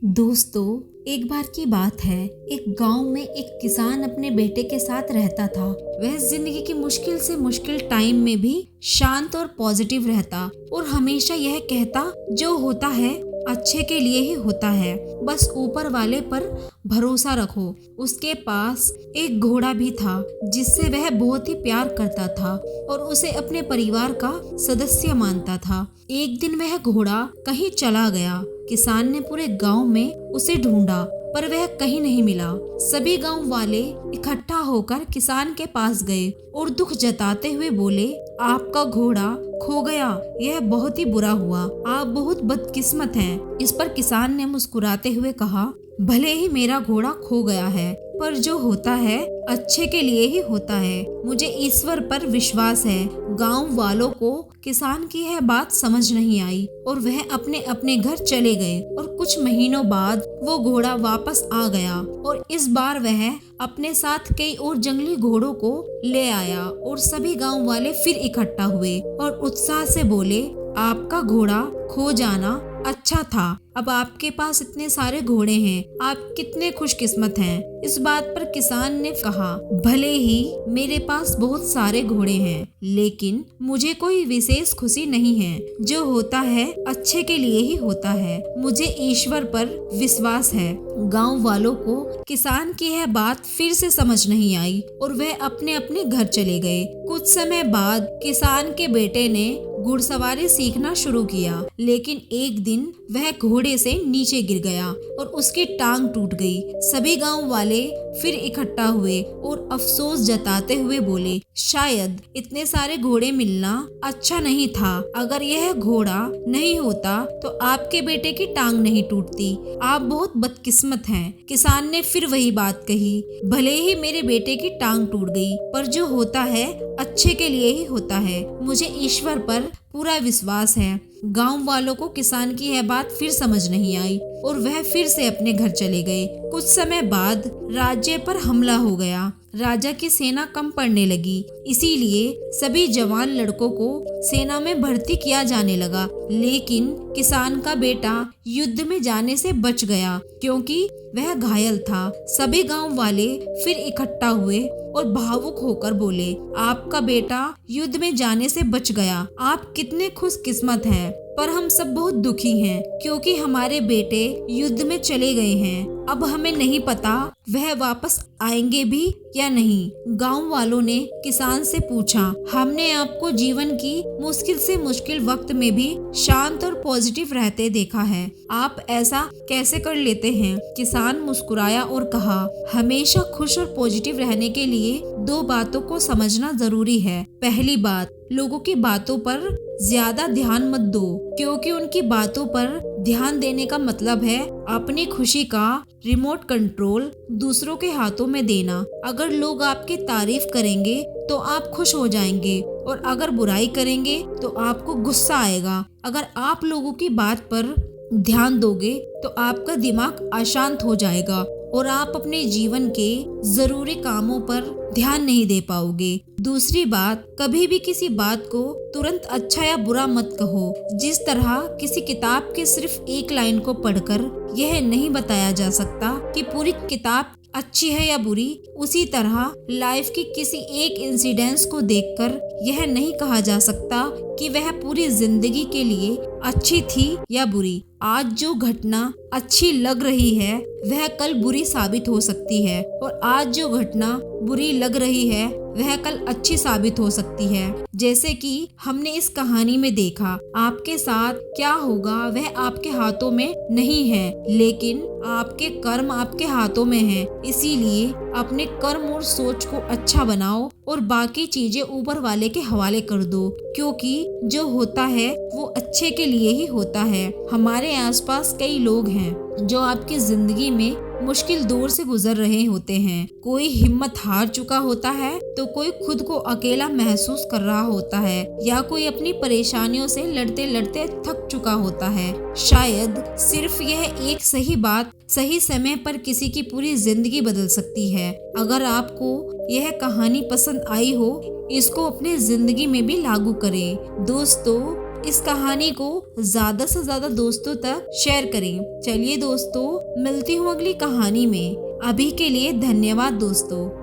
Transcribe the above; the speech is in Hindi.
दोस्तों, एक बार की बात है। एक गांव में एक किसान अपने बेटे के साथ रहता था। वह जिंदगी की मुश्किल से मुश्किल टाइम में भी शांत और पॉजिटिव रहता और हमेशा यह कहता, जो होता है अच्छे के लिए ही होता है, बस ऊपर वाले पर भरोसा रखो। उसके पास एक घोड़ा भी था जिससे वह बहुत ही प्यार करता था और उसे अपने परिवार का सदस्य मानता था। एक दिन वह घोड़ा कहीं चला गया। किसान ने पूरे गांव में उसे ढूंढा पर वह कहीं नहीं मिला। सभी गांव वाले इकट्ठा होकर किसान के पास गए और दुख जताते हुए बोले, आपका घोड़ा खो गया, यह बहुत ही बुरा हुआ, आप बहुत बदकिस्मत हैं। इस पर किसान ने मुस्कुराते हुए कहा, भले ही मेरा घोड़ा खो गया है, पर जो होता है अच्छे के लिए ही होता है। मुझे ईश्वर पर विश्वास है। गांव वालों को किसान की यह बात समझ नहीं आई और वह अपने अपने घर चले गए और कुछ महीनों बाद वो घोड़ा वापस आ गया और इस बार वह अपने साथ कई और जंगली घोड़ों को ले आया और सभी गांव वाले फिर इकट्ठा हुए और उत्साह से बोले, आपका घोड़ा खो जाना अच्छा था, अब आपके पास इतने सारे घोड़े हैं, आप कितने खुशकिस्मत हैं। इस बात पर किसान ने कहा, भले ही मेरे पास बहुत सारे घोड़े हैं, लेकिन मुझे कोई विशेष खुशी नहीं है। जो होता है अच्छे के लिए ही होता है। मुझे ईश्वर पर विश्वास है। गांव वालों को किसान की यह बात फिर से समझ नहीं आई और वह अपने अपने घर चले गए। कुछ समय बाद किसान के बेटे ने घुड़सवारी सीखना शुरू किया, लेकिन एक दिन वह घोड़े से नीचे गिर गया और उसकी टांग टूट गई। सभी गांव वाले फिर इकट्ठा हुए और अफसोस जताते हुए बोले, शायद इतने सारे घोड़े मिलना अच्छा नहीं था। अगर यह घोड़ा नहीं होता तो आपके बेटे की टांग नहीं टूटती। आप बहुत बदकिस्मत हैं। किसान ने फिर वही बात कही, भले ही मेरे बेटे की टांग टूट गई, पर जो होता है अच्छे के लिए ही होता है। मुझे ईश्वर पर पूरा विश्वास है। गांव वालों को किसान की यह बात फिर समझ नहीं आई और वह फिर से अपने घर चले गए। कुछ समय बाद राज्य पर हमला हो गया। राजा की सेना कम पड़ने लगी, इसीलिए सभी जवान लड़कों को सेना में भर्ती किया जाने लगा। लेकिन किसान का बेटा युद्ध में जाने से बच गया क्योंकि वह घायल था। सभी गांव वाले फिर इकट्ठा हुए और भावुक होकर बोले, आपका बेटा युद्ध में जाने से बच गया, आप कितने खुशकिस्मत हैं। पर हम सब बहुत दुखी हैं क्योंकि हमारे बेटे युद्ध में चले गए हैं। अब हमें नहीं पता वह वापस आएंगे भी या नहीं। गांव वालों ने किसान से पूछा, हमने आपको जीवन की मुश्किल से मुश्किल वक्त में भी शांत और पॉजिटिव रहते देखा है, आप ऐसा कैसे कर लेते हैं। किसान मुस्कुराया और कहा, हमेशा खुश और पॉजिटिव रहने के लिए दो बातों को समझना जरूरी है। पहली बात, लोगों की बातों पर ज्यादा ध्यान मत दो, क्योंकि उनकी बातों पर ध्यान देने का मतलब है अपनी खुशी का रिमोट कंट्रोल दूसरों के हाथों में देना। अगर लोग आपकी तारीफ करेंगे तो आप खुश हो जाएंगे और अगर बुराई करेंगे तो आपको गुस्सा आएगा। अगर आप लोगों की बात पर ध्यान दोगे तो आपका दिमाग अशांत हो जाएगा और आप अपने जीवन के जरूरी कामों पर ध्यान नहीं दे पाओगे। दूसरी बात, कभी भी किसी बात को तुरंत अच्छा या बुरा मत कहो। जिस तरह किसी किताब के सिर्फ एक लाइन को पढ़कर यह नहीं बताया जा सकता कि पूरी किताब अच्छी है या बुरी, उसी तरह लाइफ की किसी एक इंसिडेंस को देखकर यह नहीं कहा जा सकता कि वह पूरी जिंदगी के लिए अच्छी थी या बुरी। आज जो घटना अच्छी लग रही है वह कल बुरी साबित हो सकती है और आज जो घटना बुरी लग रही है वह कल अच्छी साबित हो सकती है। जैसे कि हमने इस कहानी में देखा, आपके साथ क्या होगा वह आपके हाथों में नहीं है, लेकिन आपके कर्म आपके हाथों में हैं। इसीलिए अपने कर्म और सोच को अच्छा बनाओ और बाकी चीजें ऊपर वाले के हवाले कर दो, क्योंकि जो होता है वो अच्छे के लिए ही होता है। हमारे आसपास कई लोग हैं जो आपकी जिंदगी में मुश्किल दौर से गुजर रहे होते हैं। कोई हिम्मत हार चुका होता है तो कोई खुद को अकेला महसूस कर रहा होता है या कोई अपनी परेशानियों से लड़ते लड़ते थक चुका होता है। शायद सिर्फ यह एक सही बात सही समय पर किसी की पूरी जिंदगी बदल सकती है। अगर आपको यह कहानी पसंद आई हो, इसको अपने जिंदगी में भी लागू करें। दोस्तों, इस कहानी को ज्यादा से ज्यादा दोस्तों तक शेयर करें। चलिए दोस्तों, मिलती हूँ अगली कहानी में। अभी के लिए धन्यवाद दोस्तों।